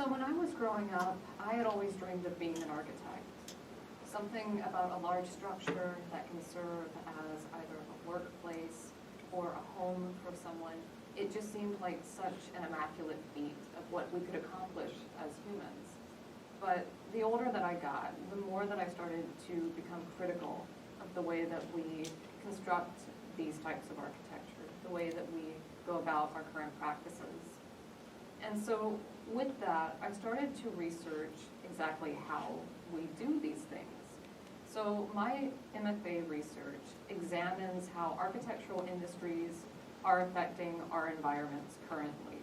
So when I was growing up, I had always dreamed of being an architect. Something about a large structure that can serve as either a workplace or a home for someone. It just seemed like such an immaculate feat of what we could accomplish as humans. But the older that I got, the more that I started to become critical of the way that we construct these types of architecture, the way that we go about our current practices. And so with that, I started to research exactly how we do these things. So my MFA research examines how architectural industries are affecting our environments currently.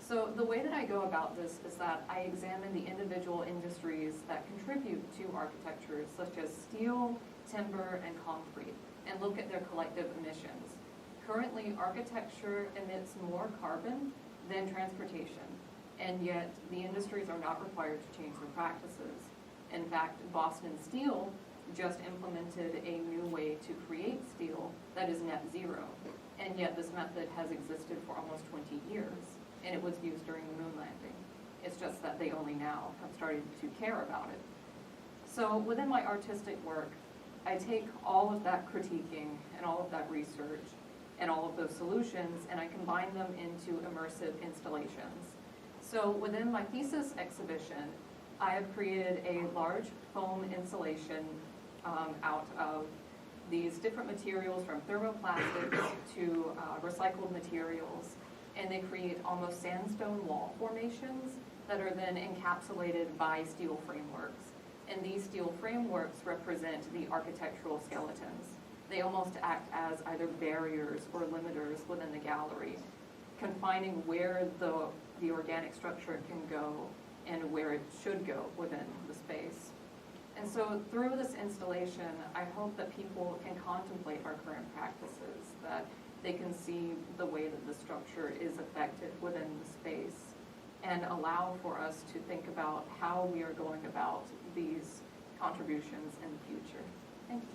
So the way that I go about this is that I examine the individual industries that contribute to architecture, such as steel, timber, and concrete, and look at their collective emissions. Currently, architecture emits more carbon than transportation, and yet the industries are not required to change their practices. In fact, Boston Steel just implemented a new way to create steel that is net zero, and yet this method has existed for almost 20 years, and it was used during the moon landing. It's just that they only now have started to care about it. So within my artistic work, I take all of that critiquing and all of that research and all of those solutions, and I combine them into immersive installations. So within my thesis exhibition, I have created a large foam insulation out of these different materials, from thermoplastics to recycled materials, and they create almost sandstone wall formations that are then encapsulated by steel frameworks. And these steel frameworks represent the architectural skeletons. They almost act as either barriers or limiters within the gallery, confining where the organic structure can go and where it should go within the space. And so through this installation, I hope that people can contemplate our current practices, that they can see the way that the structure is affected within the space, and allow for us to think about how we are going about these contributions in the future. Thank you.